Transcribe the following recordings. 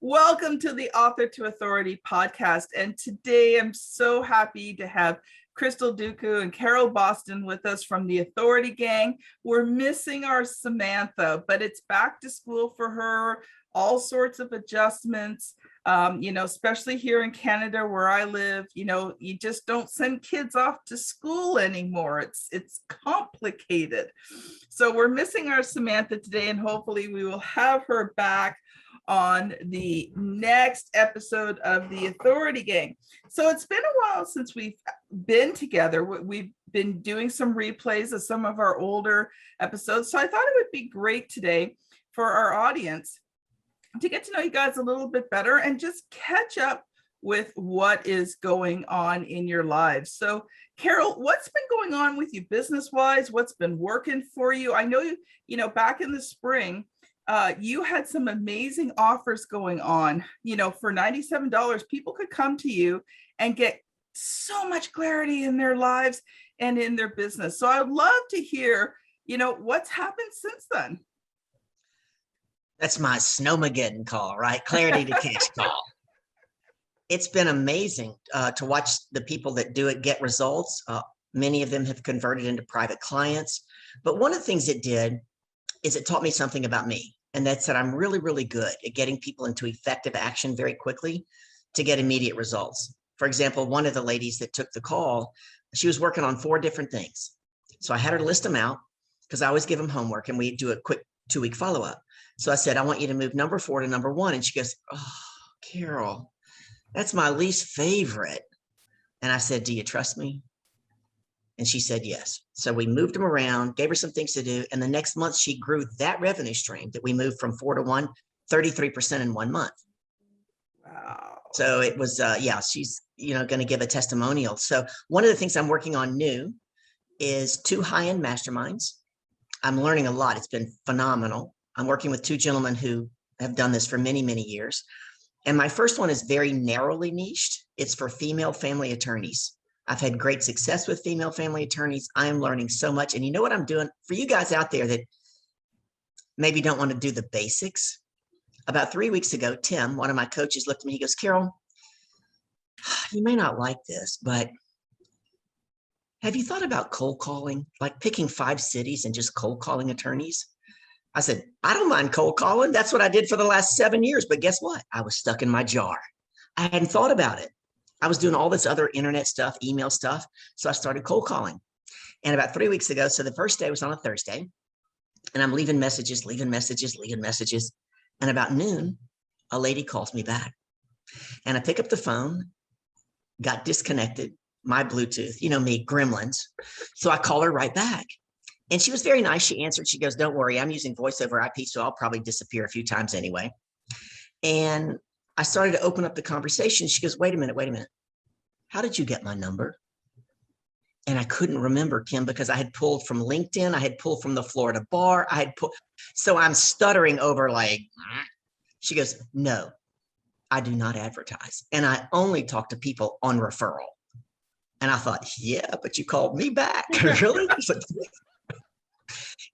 Welcome to the Author to Authority podcast. And today I'm so happy to have Krystle Dookoo and Carol Boston with us from the Authority Gang. We're missing our Samantha, but it's back to school for her, all sorts of adjustments. Especially here in Canada where I live, you just don't send kids off to school anymore. It's complicated. So we're missing our Samantha today, and hopefully we will have her back on the next episode of the Authority Gang. So it's been a while since we've been together. We've been doing some replays of some of our older episodes. So I thought it would be great today for our audience to get to know you guys a little bit better and just catch up with what is going on in your lives. So Carol, what's been going on with you business-wise? What's been working for you? I know back in the spring, you had some amazing offers going on. For $97, people could come to you and get so much clarity in their lives and in their business. So I'd love to hear, what's happened since then. That's my Snowmageddon call, right? Clarity to cash call. It's been amazing to watch the people that do it get results. Many of them have converted into private clients. But one of the things it did is it taught me something about me. And that's that I'm really, really good at getting people into effective action very quickly to get immediate results. For example, one of the ladies that took the call, she was working on 4 different things. So I had her list them out because I always give them homework and we do a quick 2-week follow-up. So I said, I want you to move number 4 to number 1. And she goes, oh, Carol, that's my least favorite. And I said, do you trust me? And she said, yes. So we moved them around, gave her some things to do. And the next month she grew that revenue stream that we moved from 4 to 1, 33% in 1 month. Wow. So it was, she's, going to give a testimonial. So one of the things I'm working on new is 2 high-end masterminds. I'm learning a lot. It's been phenomenal. I'm working with 2 gentlemen who have done this for many, many years. And my first one is very narrowly niched. It's for female family attorneys. I've had great success with female family attorneys. I am learning so much. And you know what I'm doing for you guys out there that maybe don't want to do the basics? About 3 weeks ago, Tim, one of my coaches, looked at me. He goes, Carol, you may not like this, but have you thought about cold calling, like picking 5 cities and just cold calling attorneys? I said, I don't mind cold calling. That's what I did for the last 7 years. But guess what? I was stuck in my jar. I hadn't thought about it. I was doing all this other internet stuff, email stuff. So I started cold calling. And about 3 weeks ago, so the first day was on a Thursday, and I'm leaving messages. And about noon, a lady calls me back. And I pick up the phone, got disconnected, my Bluetooth, me, gremlins. So I call her right back. And she was very nice. She answered. She goes, don't worry, I'm using voice over IP, so I'll probably disappear a few times anyway. And I started to open up the conversation. She goes, wait a minute. How did you get my number? And I couldn't remember, Kim, because I had pulled from LinkedIn. I had pulled from the Florida bar. So I'm stuttering over she goes, no, I do not advertise. And I only talk to people on referral. And I thought, yeah, but you called me back. Really?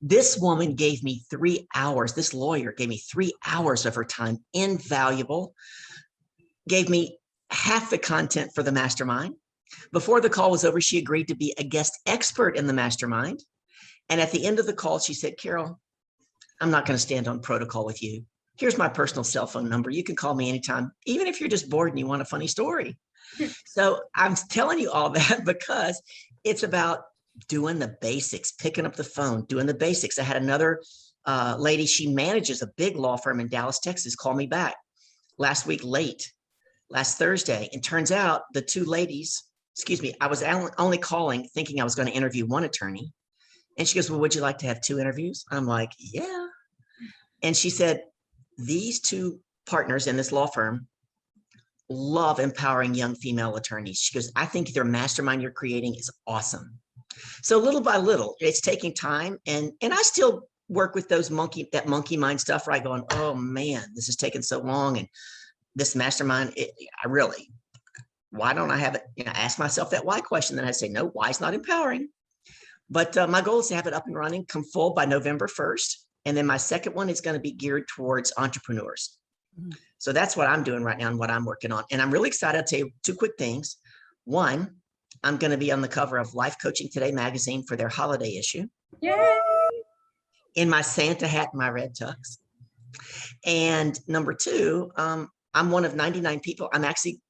This woman gave me 3 hours. This lawyer gave me 3 hours of her time, invaluable, gave me half the content for the mastermind. Before the call was over, she agreed to be a guest expert in the mastermind. And at the end of the call, she said, Carol, I'm not going to stand on protocol with you. Here's my personal cell phone number. You can call me anytime, even if you're just bored and you want a funny story. So I'm telling you all that because it's about doing the basics, picking up the phone, doing the basics. I had another lady, she manages a big law firm in Dallas, Texas, call me back last Thursday. And turns out the 2 ladies, I was only calling thinking I was going to interview one attorney. And she goes, well, would you like to have 2 interviews? I'm like, yeah. And she said, these 2 partners in this law firm love empowering young female attorneys. She goes, I think their mastermind you're creating is awesome. So little by little, it's taking time. And I still work with that monkey mind stuff, right? Going, oh man, this is taking so long. And this mastermind, why don't I have it? Ask myself that why question. Then I say, no, why is not empowering. But my goal is to have it up and running, come full by November 1st. And then my second one is going to be geared towards entrepreneurs. Mhm. So that's what I'm doing right now and what I'm working on. And I'm really excited. I'll tell you two quick things. One, I'm going to be on the cover of Life Coaching Today magazine for their holiday issue Yay! in my Santa hat and my red tux. And number two, I'm one of 99 people. I'm actually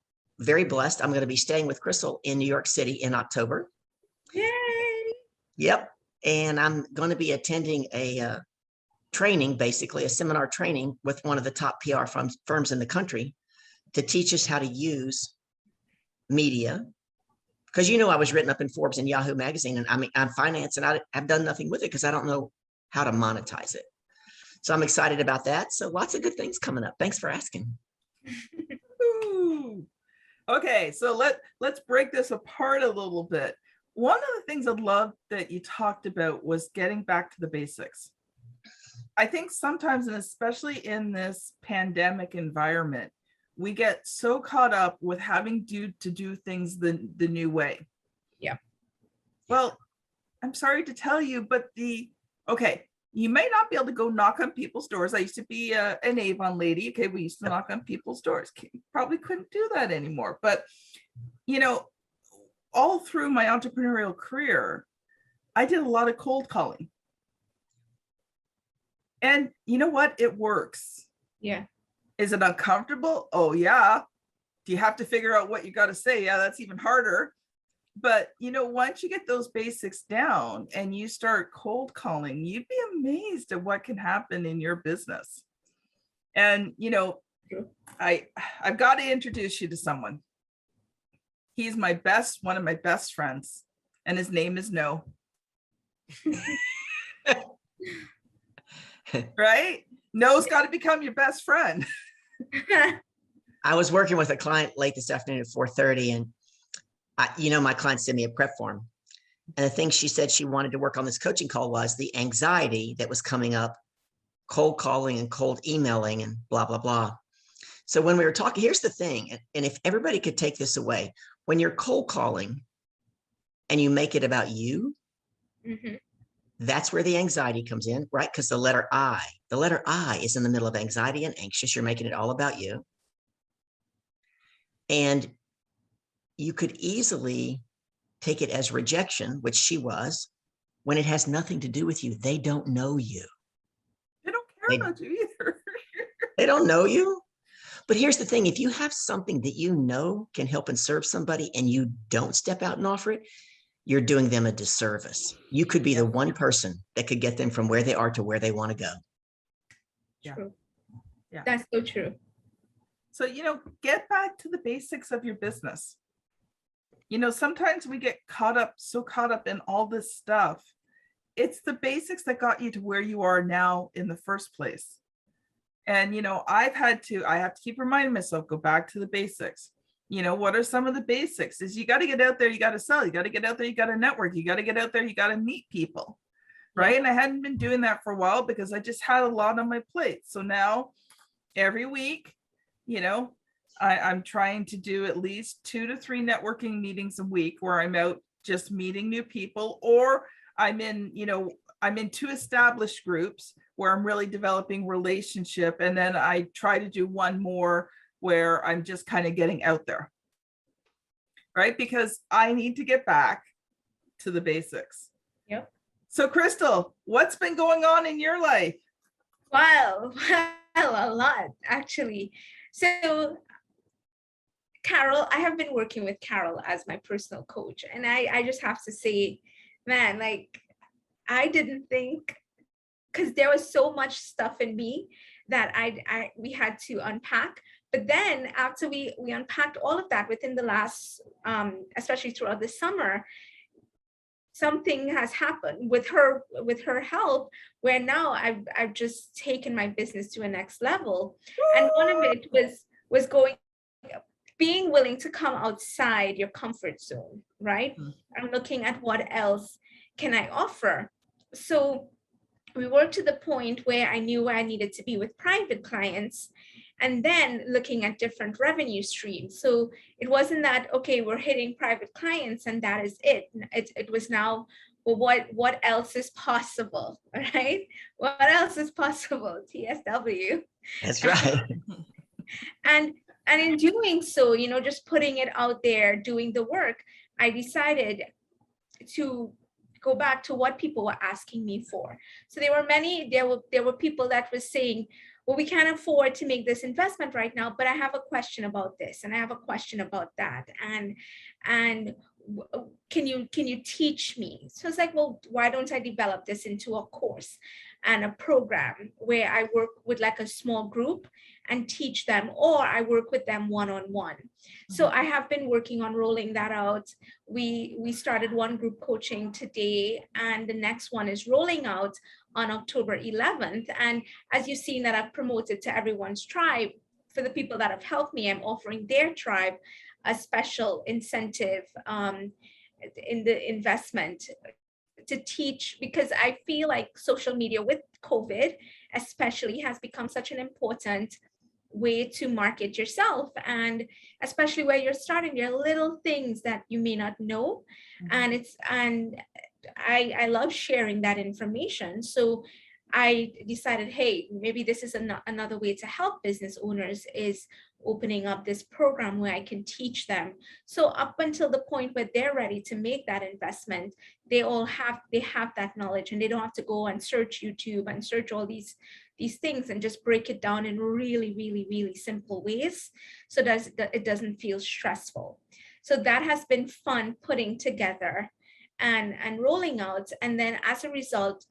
very blessed. I'm going to be staying with Krystle in New York City in October. Yay! Yep. And I'm going to be attending a training, basically a seminar training with one of the top PR firms in the country to teach us how to use media. Because, I was written up in Forbes and Yahoo magazine, and I'm finance, and I've done nothing with it because I don't know how to monetize it. So I'm excited about that. So lots of good things coming up. Thanks for asking. Ooh. Okay, so let's break this apart a little bit. One of the things I loved that you talked about was getting back to the basics. I think sometimes, and especially in this pandemic environment, we get so caught up with having to do things the new way. Yeah. Well, I'm sorry to tell you, but you may not be able to go knock on people's doors. I used to be an Avon lady. Okay, we used to knock on people's doors. Probably couldn't do that anymore. But, all through my entrepreneurial career, I did a lot of cold calling. And you know what? It works. Yeah. Is it uncomfortable? Oh, yeah. Do you have to figure out what you got to say? Yeah, that's even harder. But, once you get those basics down and you start cold calling, you'd be amazed at what can happen in your business. And, I've got to introduce you to someone. He's one of my best friends, and his name is No. Right? No's got to become your best friend. I was working with a client late this afternoon at 4:30, and my client sent me a prep form. And the thing she said she wanted to work on this coaching call was the anxiety that was coming up, cold calling and cold emailing and blah, blah, blah. So when we were talking, here's the thing. And if everybody could take this away, when you're cold calling and you make it about you, Mm-hmm. that's where the anxiety comes in, right? Because the letter I is in the middle of anxiety and anxious. You're making it all about you. And you could easily take it as rejection, which she was, when it has nothing to do with you. They don't know you. They don't care about you either. They don't know you. But here's the thing. If you have something that can help and serve somebody and you don't step out and offer it, you're doing them a disservice. You could be the one person that could get them from where they are to where they want to go. Yeah. True. Yeah. That's so true. So, get back to the basics of your business. Sometimes we get so caught up in all this stuff. It's the basics that got you to where you are now in the first place. And, I have to keep reminding myself, go back to the basics. What are some of the basics? Is you got to get out there, you got to sell, you got to get out there, you got to network, you got to get out there, you got to meet people. Right. Yeah. And I hadn't been doing that for a while because I just had a lot on my plate. So now every week, I'm trying to do at least 2 to 3 networking meetings a week where I'm out just meeting new people, or I'm in 2 established groups where I'm really developing relationship. And then I try to do one more where I'm just kind of getting out there. Right. Because I need to get back to the basics. Yep. So Krystle, what's been going on in your life? Well, a lot actually. So Carol, I have been working with Carol as my personal coach. And I just have to say, man, I didn't think, because there was so much stuff in me that we had to unpack. But then after we unpacked all of that within the last, especially throughout the summer, something has happened with her help, where now I've just taken my business to a next level. And one of it was being willing to come outside your comfort zone, right? I'm looking at what else can I offer. So we worked to the point where I knew where I needed to be with private clients, and then looking at different revenue streams. So it wasn't that, okay, we're hitting private clients and that is it. It was now, well, what else is possible, right? What else is possible? TSW. That's right. And in doing so, just putting it out there, doing the work, I decided to go back to what people were asking me for. So there were people that were saying, well, we can't afford to make this investment right now, but I have a question about this and I have a question about that. And can you teach me? So it's like, well, why don't I develop this into a course and a program where I work with like a small group and teach them, or I work with them one-on-one. So I have been working on rolling that out. We started one group coaching today, and the next one is rolling out on October 11th. And as you've seen that I've promoted to everyone's tribe, for the people that have helped me, I'm offering their tribe a special incentive in the investment to teach, because I feel like social media with COVID especially has become such an important way to market yourself, and especially where you're starting, there are little things that you may not know. And I love sharing that information. So I decided, hey, maybe this is another way to help business owners, is opening up this program where I can teach them. So up until the point where they're ready to make that investment, they have that knowledge, and they don't have to go and search YouTube and search all these things, and just break it down in really, really, really simple ways, so that it doesn't feel stressful. So that has been fun putting together and rolling out. And then as a result,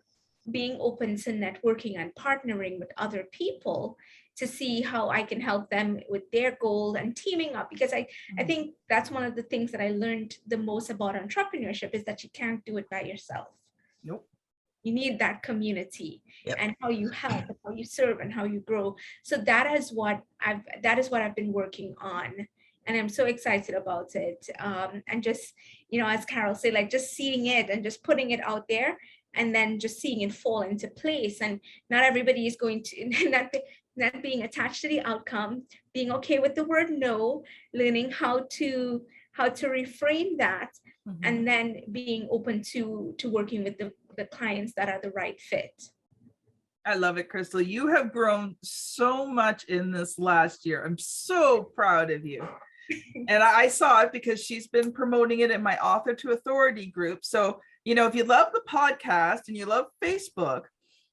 being open to networking and partnering with other people to see how I can help them with their goals and teaming up. Because I think that's one of the things that I learned the most about entrepreneurship, is that you can't do it by yourself. Nope. You need that community. Yep. And how you help and how you serve and how you grow. So that is what I've been working on. And I'm so excited about it. And just, as Carol said, like just seeing it and just putting it out there, and then just seeing it fall into place. And not everybody is going to, not being attached to the outcome, being okay with the word no, learning how to reframe that, and then being open to working with the clients that are the right fit. I love it, Krystle. You have grown so much in this last year. I'm so proud of you. And I saw it because she's been promoting it in my Author to Authority group. So, if you love the podcast and you love Facebook,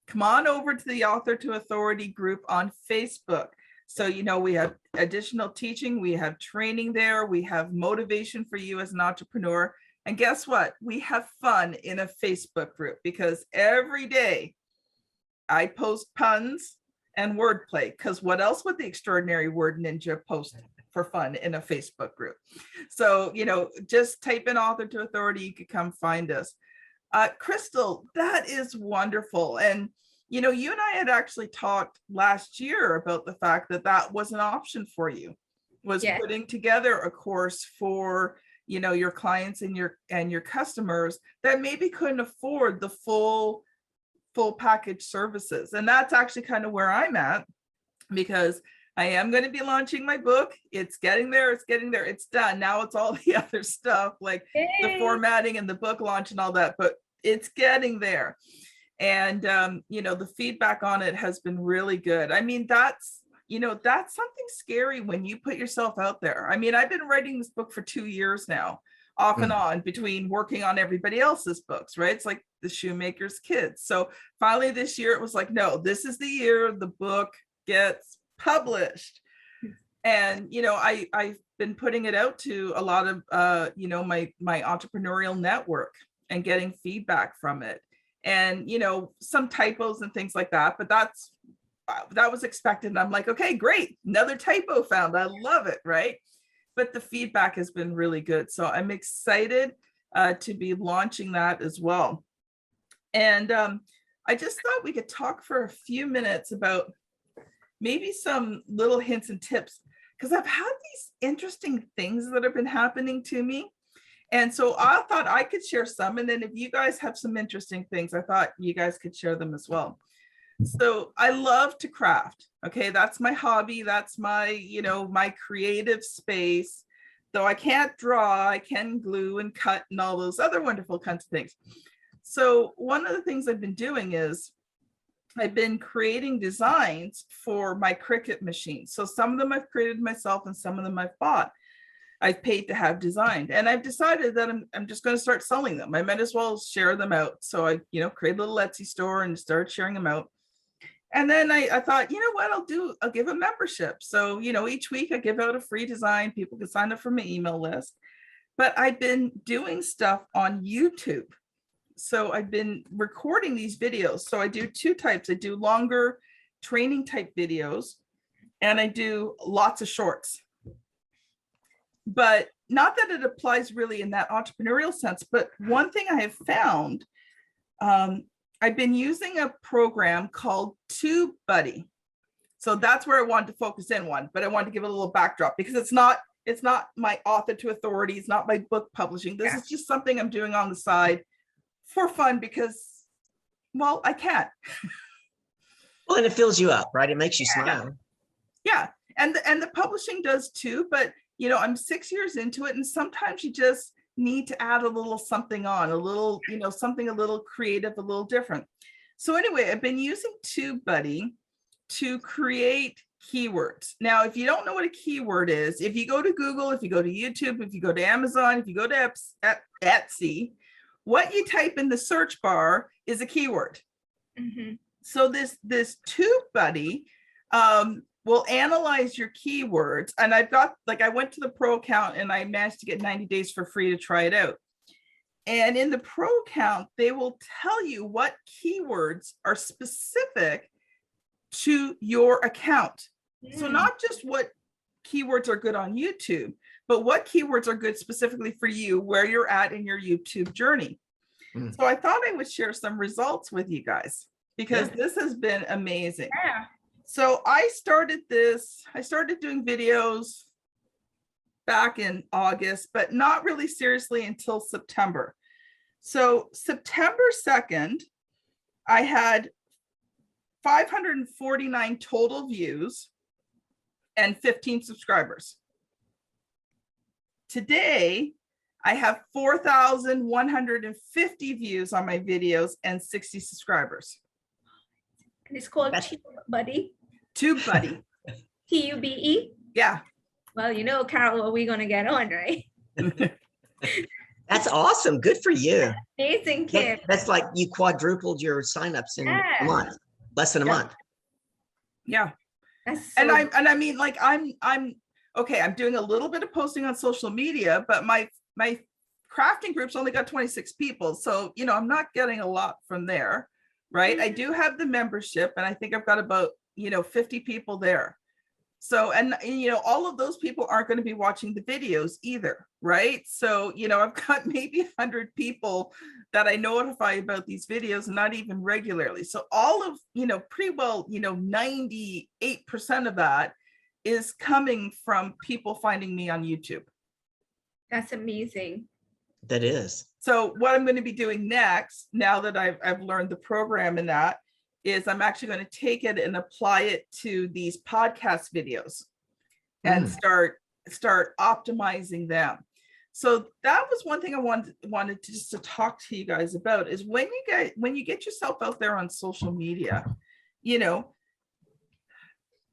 come on over to the Author to Authority group on Facebook. So, we have additional teaching, we have training there, we have motivation for you as an entrepreneur. And guess what? We have fun in a Facebook group, because every day I post puns and wordplay, because what else would the extraordinary word ninja post for fun in a Facebook group? So, just type in Author to Authority, you can come find us. Krystle, that is wonderful. And, you and I had actually talked last year about the fact that was an option for you, was Yes. putting together a course for, your clients and your customers that maybe couldn't afford the full package services. And that's actually kind of where I'm at, because I am going to be launching my book. It's getting there. It's done. Now it's all the other stuff, like the formatting and the book launch and all that, but it's getting there. And, the feedback on it has been really good. I mean, that's something scary when you put yourself out there. I mean, I've been writing this book for 2 years now, off and on, between working on everybody else's books, right? It's like the shoemaker's kids. So finally this year, it was like, no, this is the year the book gets published. And, I've been putting it out to a lot of, my entrepreneurial network and getting feedback from it. And, some typos and things like that, but that was expected. And I'm like, okay, great. Another typo found. I love it. Right. But the feedback has been really good. So I'm excited to be launching that as well. And I just thought we could talk for a few minutes about maybe some little hints and tips, because I've had these interesting things that have been happening to me. And so I thought I could share some. And then if you guys have some interesting things, I thought you guys could share them as well. So I love to craft. Okay, that's my hobby. That's my, my creative space. Though I can't draw, I can glue and cut and all those other wonderful kinds of things. So one of the things I've been doing is I've been creating designs for my Cricut machines. So some of them I've created myself and some of them I've bought. I've paid to have designed, and I've decided that I'm just going to start selling them. I might as well share them out. So I, create a little Etsy store and start sharing them out. And then I thought, you know what, I'll give a membership. So, each week I give out a free design. People can sign up for my email list. But I've been doing stuff on YouTube. So I've been recording these videos. So I do two types. I do longer training type videos, and I do lots of shorts. But not that it applies really in that entrepreneurial sense, but one thing I have found, I've been using a program called Tubebuddy. So that's where I wanted to focus in on, but I wanted to give a little backdrop because it's not my author to authority. It's not my book publishing. This is just something I'm doing on the side for fun because, well, I can. Well, and it fills you up, right? It makes you smile. Yeah. And the publishing does too, but I'm 6 years into it, and sometimes you just need to add a little something on, a little, something a little creative, a little different. So anyway, I've been using TubeBuddy to create keywords. Now, if you don't know what a keyword is, if you go to Google, if you go to YouTube, if you go to Amazon, if you go to Etsy, what you type in the search bar is a keyword. Mm-hmm. So this TubeBuddy will analyze your keywords. And I went to the pro account and I managed to get 90 days for free to try it out. And in the pro account, they will tell you what keywords are specific to your account. So not just what keywords are good on YouTube, but what keywords are good specifically for you, where you're at in your YouTube journey. So I thought I would share some results with you guys because this has been amazing. Yeah. So I started doing videos back in August, but not really seriously until September. So September 2nd, I had 549 total views and 15 subscribers. Today, I have 4,150 views on my videos and 60 subscribers. And it's called TubeBuddy. TubeBuddy. TUBE? Yeah. Well, Carol, what are we going to get on, right? That's awesome. Good for you. Amazing, Kim. That's like you quadrupled your signups in a month, less than a month. Yeah. That's And I mean, like I'm okay, I'm doing a little bit of posting on social media, but my crafting group's only got 26 people. So, I'm not getting a lot from there, right? I do have the membership, and I think I've got about, 50 people there. So, and all of those people aren't going to be watching the videos either, right? So, I've got maybe 100 people that I notify about these videos, and not even regularly. So all of, pretty well, 98% of that is coming from people finding me on YouTube. That's amazing. That is. So what I'm going to be doing next, now that I've learned the program in that, is I'm actually going to take it and apply it to these podcast videos and start optimizing them. So that was one thing I wanted to just to talk to you guys about, is when you get yourself out there on social media,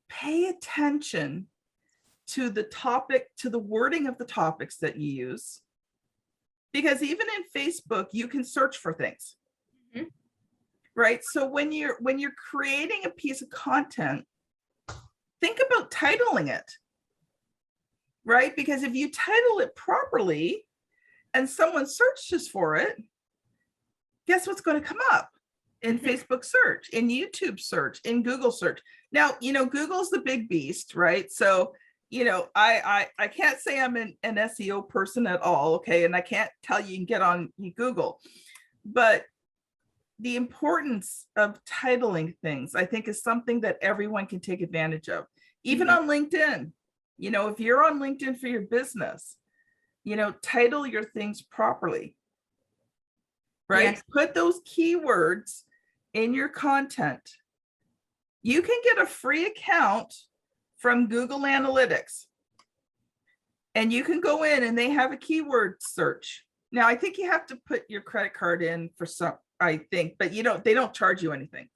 pay attention to the topic, to the wording of the topics that you use. Because even in Facebook, you can search for things. Right? So when you're creating a piece of content, think about titling it. Right? Because if you title it properly and someone searches for it, guess what's going to come up in Facebook search, in YouTube search, in Google search. Now, Google's the big beast, right? So, I can't say I'm an SEO person at all, okay? And I can't tell you can get on Google. But the importance of titling things, I think, is something that everyone can take advantage of. Even on LinkedIn, if you're on LinkedIn for your business, title your things properly, right? Yes. Put those keywords in your content. You can get a free account from Google Analytics, and you can go in and they have a keyword search. Now, I think you have to put your credit card in for some, I think, but they don't charge you anything.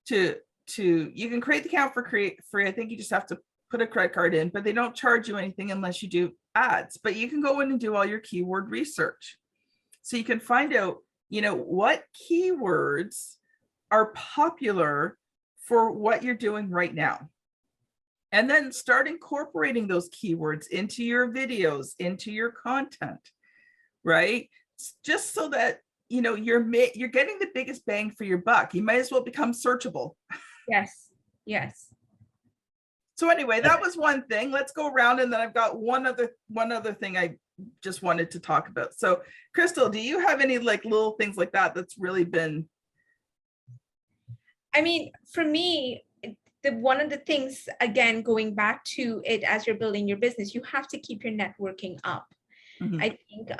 you can create the account for free. I think you just have to put a credit card in, but they don't charge you anything unless you do ads. But you can go in and do all your keyword research. So you can find out, what keywords are popular for what you're doing right now. And then start incorporating those keywords into your videos, into your content, right? Just so that, you're getting the biggest bang for your buck. You might as well become searchable. Yes. So anyway, that was one thing. Let's go around, and then I've got one other thing I just wanted to talk about. So Krystle, do you have any little things like that that's really been? I mean, for me, one of the things, again, going back to it, as you're building your business, you have to keep your networking up. Mm-hmm. I think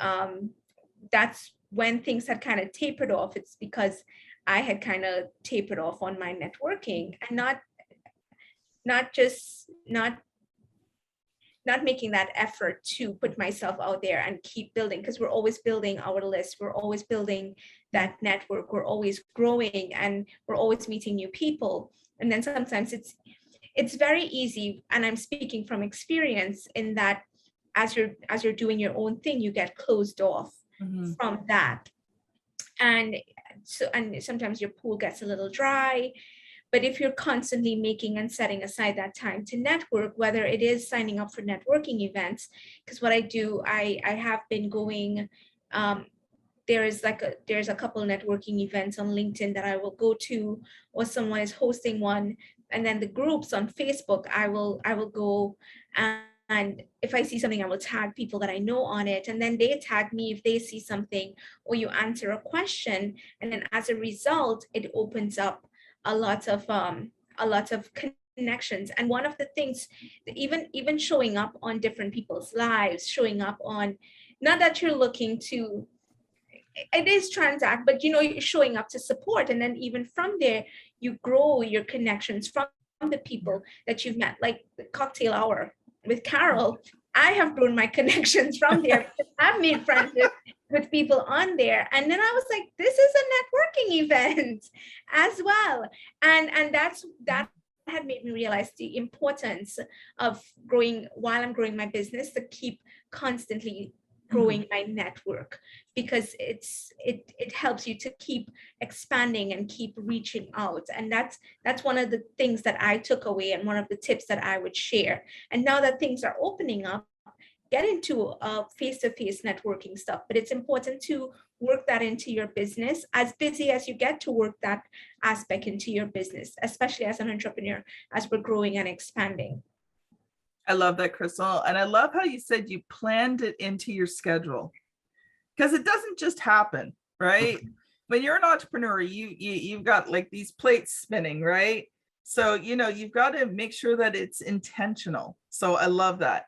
that's when things had kind of tapered off. It's because I had kind of tapered off on my networking, and not making that effort to put myself out there and keep building, because we're always building our list. We're always building that network. We're always growing, and we're always meeting new people. And then sometimes it's very easy, and I'm speaking from experience, in that as you're doing your own thing, you get closed off from that. And sometimes your pool gets a little dry. But if you're constantly making and setting aside that time to network, whether it is signing up for networking events, because what I do, I have been going, there's a couple networking events on LinkedIn that I will go to, or someone is hosting one, and then the groups on Facebook, I will go, and if I see something, I will tag people that I know on it, and then they tag me if they see something, or you answer a question, and then as a result, it opens up a lot of connections. And one of the things, even showing up on different people's lives, showing up on, not that you're looking to, it is transact, but you're showing up to support, and then even from there you grow your connections from the people that you've met. Like the cocktail hour with Carol, I have grown my connections from there. I've made friends with people on there, and then I was like, this is a networking event as well, and that had made me realize the importance of growing, while I'm growing my business, to keep constantly growing my network, because it helps you to keep expanding and keep reaching out. And that's one of the things that I took away, and one of the tips that I would share. And now that things are opening up, get into face-to-face networking stuff, but it's important to work that into your business, as busy as you get to work that aspect into your business, especially as an entrepreneur, as we're growing and expanding. I love that, Krystle. And I love how you said you planned it into your schedule, because it doesn't just happen, right? When you're an entrepreneur, you've got these plates spinning, right? So, you've got to make sure that it's intentional. So I love that.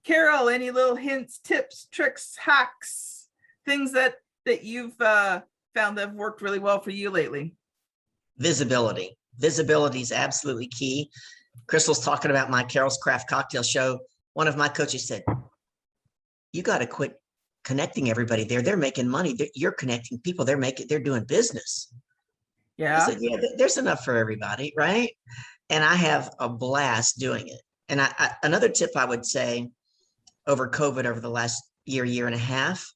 Carol, any little hints, tips, tricks, hacks, things that you've found that have worked really well for you lately? Visibility. Visibility is absolutely key. Krystle's talking about my Carol's Craft Cocktail Show. One of my coaches said, you got to quit connecting everybody there. They're making money. You're connecting people. They're doing business. Yeah. I said, yeah, there's enough for everybody, right? And I have a blast doing it. And another tip I would say over COVID, over the last year and a half,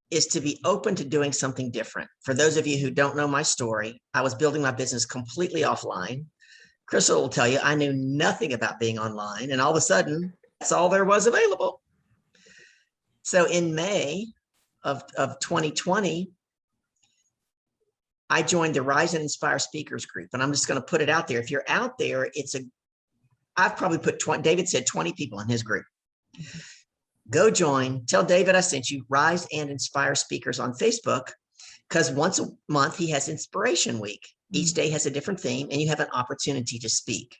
is to be open to doing something different. For those of you who don't know my story, I was building my business completely offline. Krystle will tell you, I knew nothing about being online, and all of a sudden, that's all there was available. So in May of 2020, I joined the Rise and Inspire Speakers Group, and I'm just going to put it out there. If you're out there, I've probably put 20, David said 20 people in his group. Go join, tell David I sent you, Rise and Inspire Speakers on Facebook, because once a month he has Inspiration Week. Each day has a different theme, and you have an opportunity to speak.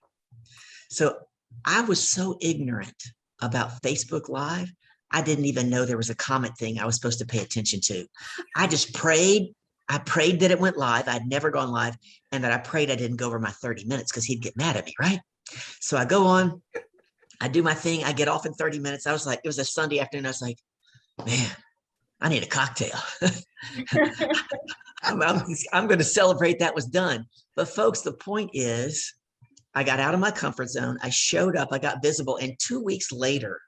So I was so ignorant about Facebook Live. I didn't even know there was a comment thing I was supposed to pay attention to. I just prayed. I prayed that it went live. I'd never gone live, and that I prayed I didn't go over my 30 minutes because he'd get mad at me, right? So I go on, I do my thing. I get off in 30 minutes. I was like, it was a Sunday afternoon. I was like, man, I need a cocktail. I'm going to celebrate that was done. But folks, the point is, I got out of my comfort zone. I showed up, I got visible. And 2 weeks later,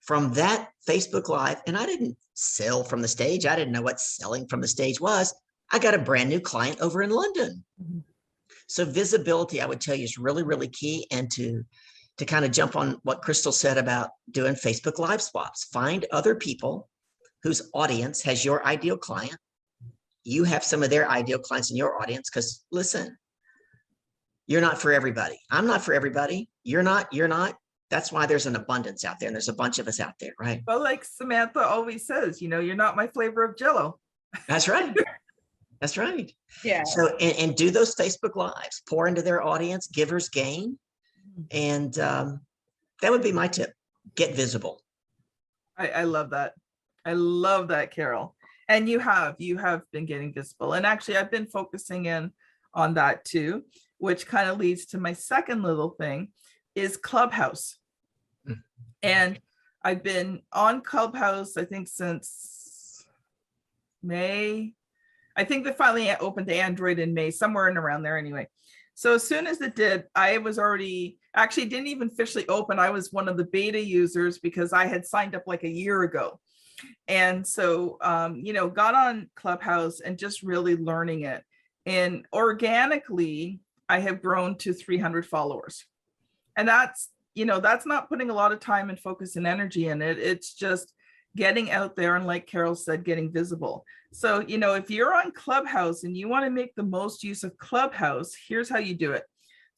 from that Facebook Live, and I didn't sell from the stage. I didn't know what selling from the stage was. I got a brand new client over in London. Mm-hmm. So visibility, I would tell you, is really, really key. And to kind of jump on what Krystle said about doing Facebook Live swaps, find other people whose audience has your ideal client. You have some of their ideal clients in your audience, because listen, you're not for everybody. I'm not for everybody. You're not. That's why there's an abundance out there, and there's a bunch of us out there, right? Well, like Samantha always says, you're not my flavor of Jello. That's right. That's right. Yeah. So, and do those Facebook Lives, pour into their audience, givers gain. And that would be my tip. Get visible. I love that. I love that, Carol. And you have been getting visible. And actually, I've been focusing in on that too, which kind of leads to my second little thing is Clubhouse. And I've been on Clubhouse, I think since May. I think they finally opened to Android in May, somewhere in around there anyway. So as soon as it did, I was already, actually didn't even officially open. I was one of the beta users because I had signed up like a year ago. And so, got on Clubhouse and just really learning it. And organically, I have grown to 300 followers. And that's not putting a lot of time and focus and energy in it. It's just getting out there and, like Carol said, getting visible. So, if you're on Clubhouse and you want to make the most use of Clubhouse, here's how you do it.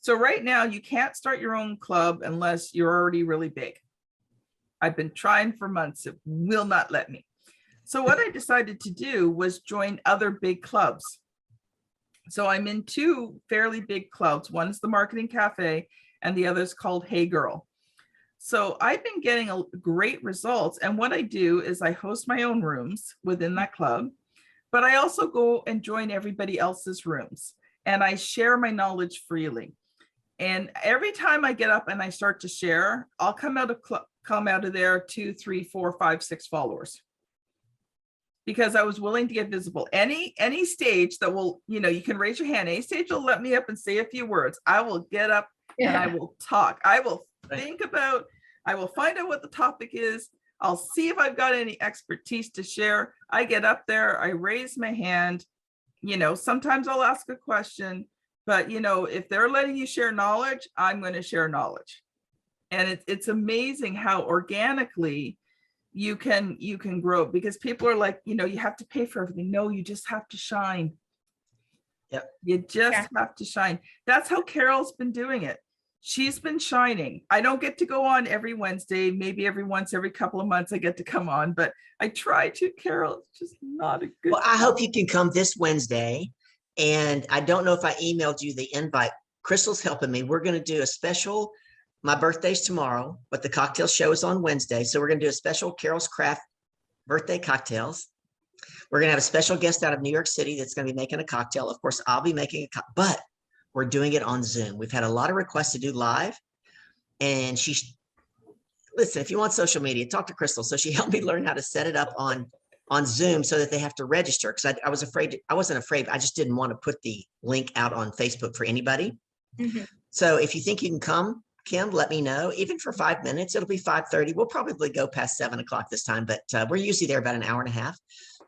So right now you can't start your own club unless you're already really big. I've been trying for months. It will not let me. So what I decided to do was join other big clubs. So I'm in two fairly big clubs. One's the Marketing Cafe and the other's called Hey Girl. So I've been getting great results. And what I do is I host my own rooms within that club, but I also go and join everybody else's rooms and I share my knowledge freely. And every time I get up and I start to share, I'll come out of there 2, 3, 4, 5, 6 followers. Because I was willing to get visible. Any stage that will, you can raise your hand. Any stage will let me up and say a few words. I will get up and I will talk. I will I will find out what the topic is. I'll see if I've got any expertise to share. I get up there, I raise my hand. Sometimes I'll ask a question, but if they're letting you share knowledge, I'm going to share knowledge. And it's amazing how organically you can grow, because people are like, you have to pay for everything. No, you just have to shine. Yep. You just have to shine. That's how Carol's been doing it. She's been shining. I don't get to go on every Wednesday, maybe every couple of months I get to come on, but I try to, Carol. It's just not a good. Well, I hope you can come this Wednesday. And I don't know if I emailed you the invite. Krystle's helping me. We're going to do a special. My birthday's tomorrow, but the cocktail show is on Wednesday. So we're going to do a special Carol's Craft birthday cocktails. We're going to have a special guest out of New York City that's going to be making a cocktail. Of course, I'll be making a but we're doing it on Zoom. We've had a lot of requests to do live. And listen, if you want social media, talk to Krystle. So she helped me learn how to set it up on Zoom so that they have to register. Because I wasn't afraid. I just didn't want to put the link out on Facebook for anybody. Mm-hmm. So if you think you can come, Kim, let me know. Even for 5 minutes, it'll be 5:30. We'll probably go past 7 o'clock this time, but we're usually there about an hour and a half.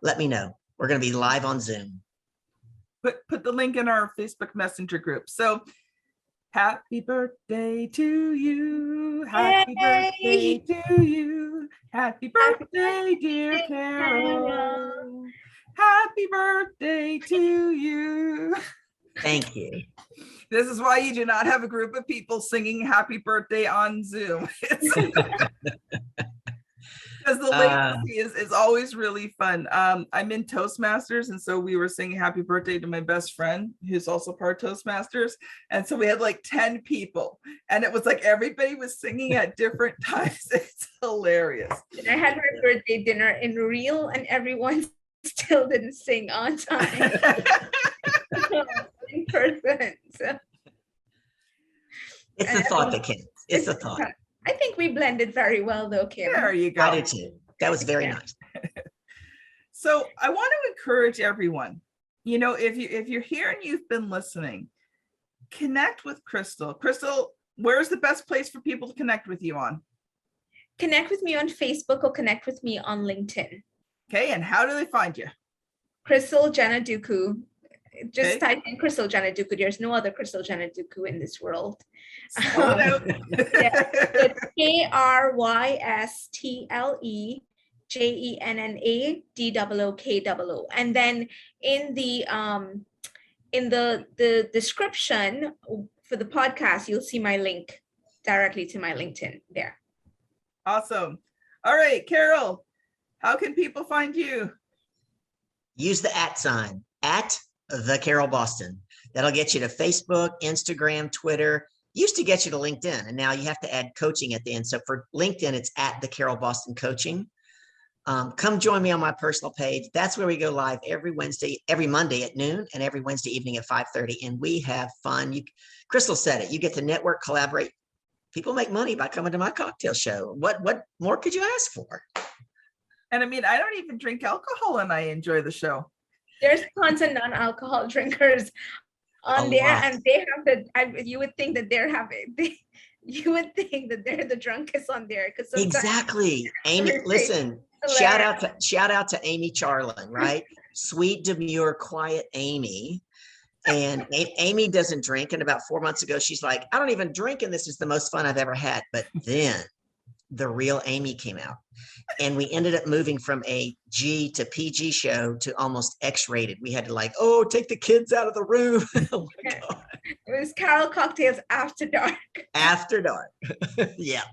Let me know. We're going to be live on Zoom. Put the link in our Facebook Messenger group. So happy birthday to you. Happy birthday to you. Happy birthday, dear Carol. Happy birthday to you. Thank you. This is why you do not have a group of people singing happy birthday on Zoom. Because the latency is always really fun. I'm in Toastmasters, and so we were singing happy birthday to my best friend, who's also part of Toastmasters. And so we had like 10 people, and it was like everybody was singing at different times. It's hilarious. And I had my birthday dinner in real, and everyone still didn't sing on time. In person. So. It's the thought that counts. It's the thought. I think we blended very well, though, Kim. There you go. I did too. That was very nice. So I want to encourage everyone. you know, if you're here and you've been listening, connect with Krystle. Krystle, where's the best place for people to connect with you on? Connect with me on Facebook or connect with me on LinkedIn. Okay, and how do they find you? Krystle Dookoo. Just Okay. type in Krystle Dookoo. There's no other Krystle Dookoo in this world. Spell it out. Yeah, it's KrysleJennaDookoo. And then in the description for the podcast, you'll see my link directly to my LinkedIn there. Awesome. All right, Carol, how can people find you? Use the @ at the Carol Boston. That'll get you to Facebook, Instagram, Twitter. Used to get you to LinkedIn, and now you have to add coaching at the end. So for LinkedIn, it's at the Carol Boston Coaching. Come join me on my personal page. That's where we go live every Monday at noon, and every Wednesday evening at 5:30. And we have fun. Krystle said it. You get to network, collaborate. People make money by coming to my cocktail show. What more could you ask for? And I mean, I don't even drink alcohol and I enjoy the show. There's tons of non-alcohol drinkers on there, and they have you would think that they're the drunkest on there, because exactly. Amy, listen, shout out to Amy Charlin, right? Sweet, demure, quiet Amy. And Amy doesn't drink. And about 4 months ago, she's like, I don't even drink, and this is the most fun I've ever had. But then the real Amy came out, and we ended up moving from a G to PG show to almost X-rated. We had to take the kids out of the room. Oh my God. It was Carol Cocktails After Dark. After dark. Yeah.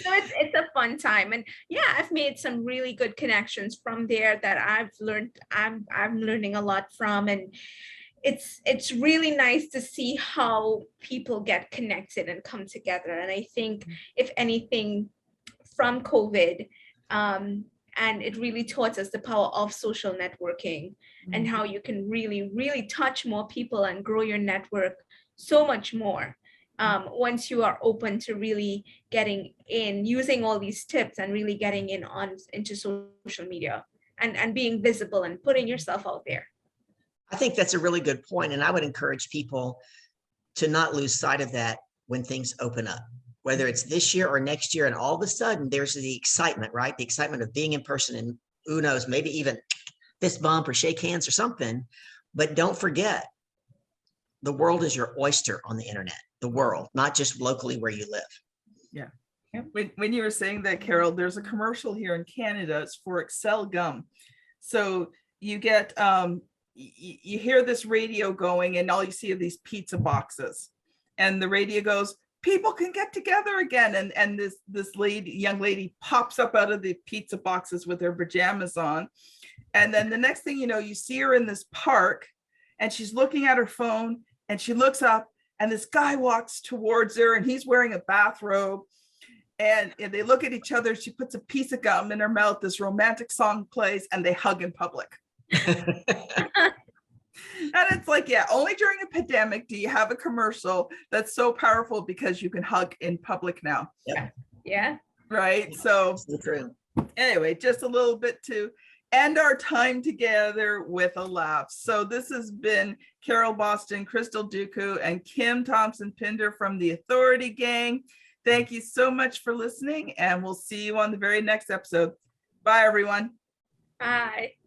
So it's a fun time, and yeah, I've made some really good connections from there that I'm learning a lot from, and it's really nice to see how people get connected and come together. And I think if anything from COVID, and it really taught us the power of social networking and how you can really, really touch more people and grow your network so much more. Once you are open to really getting in, using all these tips and really getting into social media and being visible and putting yourself out there. I think that's a really good point. And I would encourage people to not lose sight of that when things open up, whether it's this year or next year. And all of a sudden there's the excitement, right? The excitement of being in person, and who knows, maybe even fist bump or shake hands or something. But don't forget, the world is your oyster on the internet, the world, not just locally where you live. Yeah. When you were saying that, Carol, there's a commercial here in Canada. It's for Excel gum. So you get, you hear this radio going, and all you see are these pizza boxes, and the radio goes, people can get together again. And this young lady pops up out of the pizza boxes with her pajamas on. And then the next thing you know, you see her in this park, and she's looking at her phone, and she looks up, and this guy walks towards her, and he's wearing a bathrobe, and they look at each other. She puts a piece of gum in her mouth, this romantic song plays, and they hug in public. And it's like, yeah, only during a pandemic do you have a commercial that's so powerful, because you can hug in public now. Yeah. Right. So true. Anyway, just a little bit to end our time together with a laugh. So this has been Carol Boston, Krystle Dookoo, and Kim Thompson-Pinder from the Authority Gang. Thank you so much for listening, and we'll see you on the very next episode. Bye, everyone. Bye.